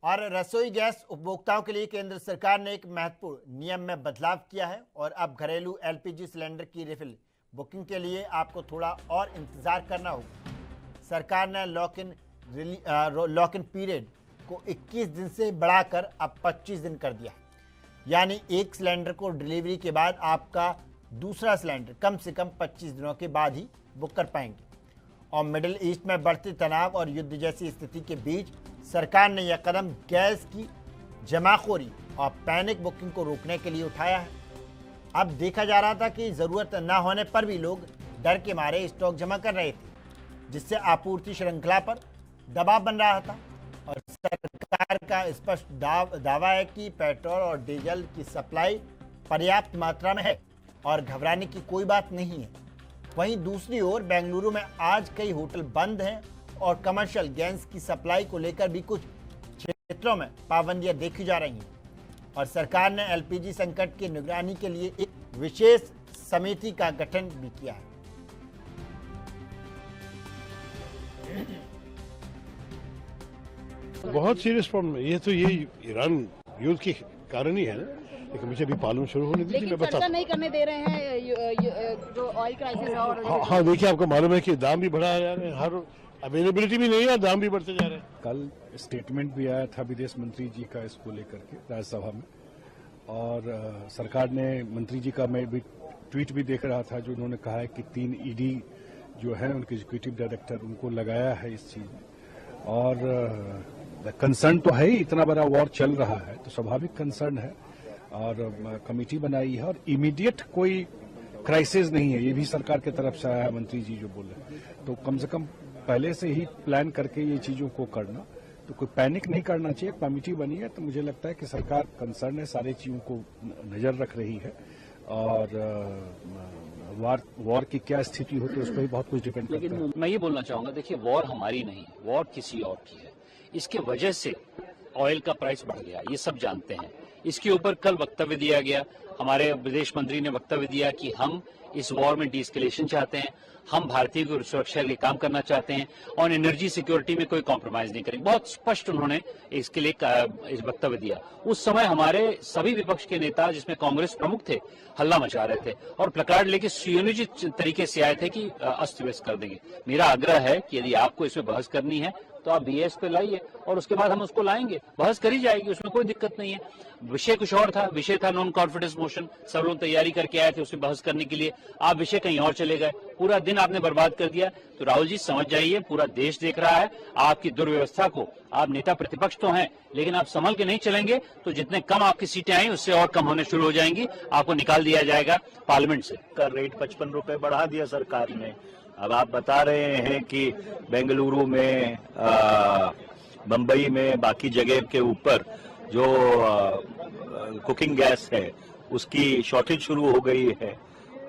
और रसोई गैस उपभोक्ताओं के लिए केंद्र सरकार ने एक महत्वपूर्ण नियम में बदलाव किया है और अब घरेलू एलपीजी सिलेंडर की रिफिल बुकिंग के लिए आपको थोड़ा और इंतजार करना होगा। सरकार ने लॉक इन पीरियड को 21 दिन से बढ़ाकर अब 25 दिन कर दिया है। यानी एक सिलेंडर को डिलीवरी के बाद आपका दूसरा सिलेंडर कम से कम 25 दिनों के बाद ही बुक कर पाएंगे। और मिडिल ईस्ट में बढ़ते तनाव और युद्ध जैसी स्थिति के बीच सरकार ने यह कदम गैस की जमाखोरी और पैनिक बुकिंग को रोकने के लिए उठाया है। अब देखा जा रहा था कि ज़रूरत न होने पर भी लोग डर के मारे स्टॉक जमा कर रहे थे, जिससे आपूर्ति श्रृंखला पर दबाव बन रहा था। और सरकार का स्पष्ट दावा है कि पेट्रोल और डीजल की सप्लाई पर्याप्त मात्रा में है और घबराने की कोई बात नहीं है। वहीं दूसरी ओर बेंगलुरु में आज कई होटल बंद हैं और कमर्शियल गैस की सप्लाई को लेकर भी कुछ क्षेत्रों में पाबंदियां देखी जा रही हैं। और सरकार ने एलपीजी संकट की निगरानी के लिए एक विशेष समिति का गठन भी किया है। बहुत सीरियस प्रॉब्लम है ये, तो ये ईरान युद्ध के कारण ही है ना। लेकिन मुझे अभी पालन शुरू होने दीजिए, मैं बता नहीं करने दे रहे हैं जो ऑयल क्राइसिस है। और हाँ, देखिए आपको मालूम है कि दाम भी बढ़ा जा रहे हैं, हर अवेलेबिलिटी भी नहीं है, दाम भी बढ़ते जा रहे हैं। कल स्टेटमेंट भी आया था विदेश मंत्री जी का इसको लेकर के राज्यसभा में, और सरकार ने मंत्री जी का मैं भी ट्वीट भी देख रहा था जो उन्होंने कहा है कि 3 ईडी जो है उनके एग्जीक्यूटिव डायरेक्टर उनको लगाया है इस चीज में। और कंसर्न तो है ही, इतना बड़ा वॉर चल रहा है तो स्वाभाविक कंसर्न है, और कमेटी बनाई है और इमीडिएट कोई क्राइसिस नहीं है, ये भी सरकार की तरफ से आया है मंत्री जी जो बोले। तो कम से कम पहले से ही प्लान करके ये चीजों को करना, तो कोई पैनिक नहीं करना चाहिए। कमेटी बनी है तो मुझे लगता है कि सरकार कंसर्न है, सारे चीजों को नजर रख रही है, और वॉर की क्या स्थिति होती है उस पर भी बहुत कुछ डिपेंड करता है। मैं ये बोलना चाहूंगा, देखिए वॉर हमारी नहीं, वॉर किसी और की है। इसके वजह से ऑयल का प्राइस बढ़ गया, ये सब जानते हैं। इसके ऊपर कल वक्तव्य दिया गया, हमारे विदेश मंत्री ने वक्तव्य दिया कि हम इस वॉर में डीएस्केलेशन चाहते हैं, हम भारतीय की सुरक्षा के लिए काम करना चाहते हैं और एनर्जी सिक्योरिटी में कोई कॉम्प्रोमाइज नहीं करेंगे। बहुत स्पष्ट उन्होंने इसके लिए इस वक्तव्य दिया। उस समय हमारे सभी विपक्ष के नेता, जिसमें कांग्रेस प्रमुख थे, हल्ला मचा रहे थे और प्लकार्ड लेके सुनियोजित तरीके से आए थे कि अस्त व्यस्त कर देंगे। मेरा आग्रह है कि यदि आपको इसमें बहस करनी है तो आप बीएस पे लाइए और उसके बाद हम उसको लाएंगे, बहस करी जाएगी, उसमें कोई दिक्कत नहीं है। विषय कुछ और था, विषय था नॉन कॉन्फिडेंस मोशन, सब लोग तैयारी करके आए थे उसमें बहस करने के लिए, आप विषय कहीं और चले गए, पूरा दिन आपने बर्बाद कर दिया। तो राहुल जी समझ जाइए, पूरा देश देख रहा है आपकी दुर्व्यवस्था को। आप नेता प्रतिपक्ष तो हैं, लेकिन आप संभल के नहीं चलेंगे तो जितने कम आपकी सीटें आई उससे और कम होने शुरू हो जाएंगी, आपको निकाल दिया जाएगा पार्लियामेंट से। का रेट 55 रुपए बढ़ा दिया सरकार ने। अब आप बता रहे हैं कि बेंगलुरु में, बंबई में, बाकी जगह के ऊपर जो कुकिंग गैस है उसकी शॉर्टेज शुरू हो गई है।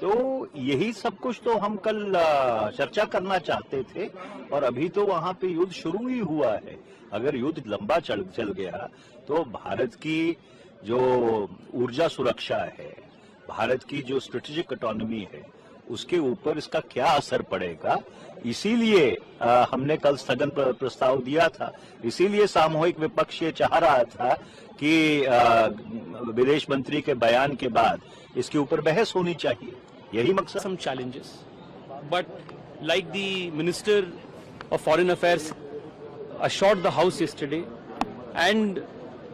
तो यही सब कुछ तो हम कल चर्चा करना चाहते थे, और अभी तो वहां पे युद्ध शुरू ही हुआ है। अगर युद्ध लंबा चल गया तो भारत की जो ऊर्जा सुरक्षा है, भारत की जो स्ट्रेटेजिक ऑटोनॉमी है, उसके ऊपर इसका क्या असर पड़ेगा। इसीलिए हमने कल स्थगन प्रस्ताव दिया था, इसीलिए सामूहिक विपक्ष ये चाह रहा था कि विदेश मंत्री के बयान के बाद इसके ऊपर बहस होनी चाहिए, यही मकसद। Some challenges, but like the Minister of Foreign Affairs assured the House yesterday, and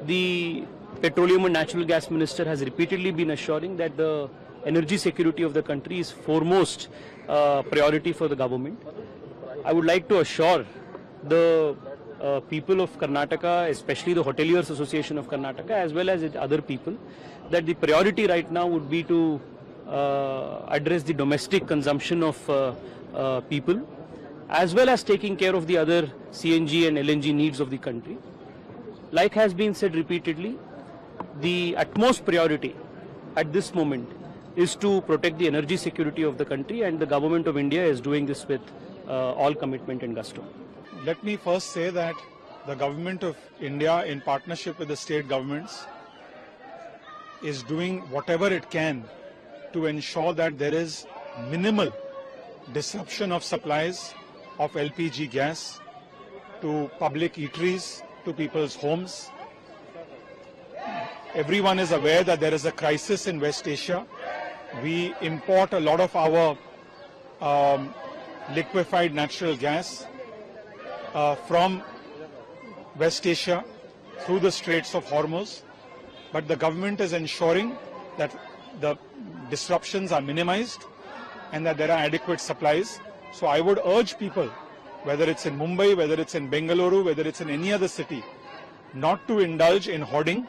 the Petroleum and Natural Gas Minister has repeatedly been assuring that the energy security of the country is foremost priority for the government. I would like to assure the people of Karnataka, especially the Hoteliers Association of Karnataka, as well as other people, that the priority right now would be to address the domestic consumption of people, as well as taking care of the other CNG and LNG needs of the country. Like has been said repeatedly, the utmost priority at this moment is to protect the energy security of the country, and the government of India is doing this with all commitment and gusto. Let me first say that the government of India, in partnership with the state governments, is doing whatever it can to ensure that there is minimal disruption of supplies of LPG gas to public eateries, to people's homes. Everyone is aware that there is a crisis in West Asia. We import a lot of our liquefied natural gas from West Asia through the Straits of Hormuz, but the government is ensuring that the disruptions are minimized and that there are adequate supplies. So I would urge people, whether it's in Mumbai, whether it's in Bengaluru, whether it's in any other city, not to indulge in hoarding,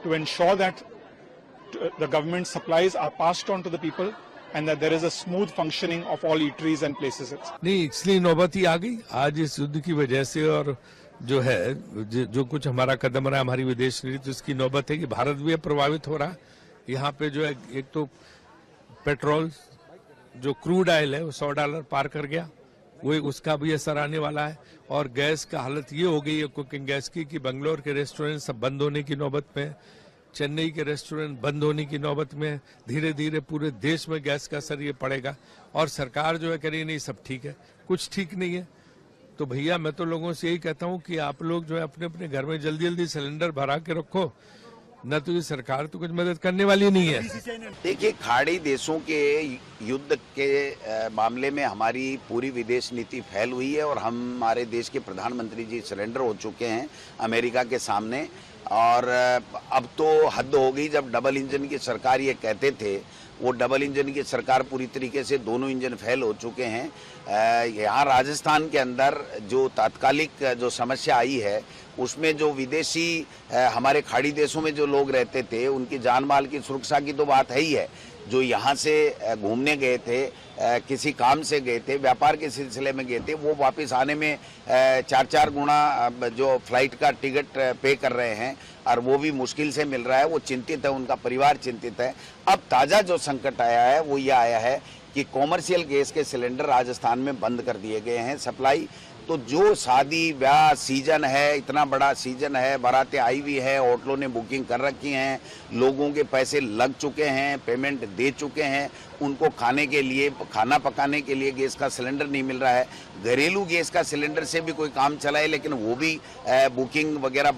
to ensure that the government supplies are passed on to the people and that there is a smooth functioning of all eateries and places. नहीं, इसलिए नौबत ही आ गई आज इस युद्ध की वजह से, और जो है जो कुछ हमारा कदम रहा हमारी विदेश नीति, तो इसकी नौबत है कि भारत भी प्रभावित हो रहा। यहाँ पे जो है एक तो पेट्रोल जो क्रूड ऑयल है वो $100 पार कर गया, वो उसका भी असर आने वाला है। और गैस का हालत ये हो गई है कुकिंग गैस की कि बंगलोर के रेस्टोरेंट सब बंद होने की नौबत में, चेन्नई के रेस्टोरेंट बंद होने की नौबत में, धीरे धीरे पूरे देश में गैस का असर ये पड़ेगा। और सरकार जो है कह रही नहीं सब ठीक है, कुछ ठीक नहीं है। तो भैया मैं तो लोगों से यही कहता हूँ कि आप लोग जो है अपने अपने घर में जल्दी जल्दी सिलेंडर भरा के रखो, न तो ये सरकार तो कुछ मदद करने वाली नहीं है। देखिए, खाड़ी देशों के युद्ध के मामले में हमारी पूरी विदेश नीति फैल हुई है और हमारे देश के प्रधानमंत्री जी सरेंडर हो चुके हैं अमेरिका के सामने। और अब तो हद हो गई, जब डबल इंजन की सरकार ये कहते थे, वो डबल इंजन की सरकार पूरी तरीके से दोनों इंजन फेल हो चुके हैं। यहाँ राजस्थान के अंदर जो तात्कालिक जो समस्या आई है उसमें जो विदेशी हमारे खाड़ी देशों में जो लोग रहते थे उनकी जान माल की सुरक्षा की तो बात है ही है। जो यहाँ से घूमने गए थे, किसी काम से गए थे, व्यापार के सिलसिले में गए थे, वो वापस आने में 4-4 गुना जो फ्लाइट का टिकट पे कर रहे हैं और वो भी मुश्किल से मिल रहा है। वो चिंतित है, उनका परिवार चिंतित है। अब ताज़ा जो संकट आया है वो ये आया है कि कॉमर्शियल गैस के सिलेंडर राजस्थान में बंद कर दिए गए हैं सप्लाई। तो जो शादी ब्याह सीजन है, इतना बड़ा सीजन है, बारातें आई हुई है, होटलों ने बुकिंग कर रखी हैं, लोगों के पैसे लग चुके हैं, पेमेंट दे चुके हैं, उनको खाने के लिए, खाना पकाने के लिए गैस का सिलेंडर नहीं मिल रहा है। घरेलू गैस का सिलेंडर से भी कोई काम चला है लेकिन वो भी बुकिंग वगैरह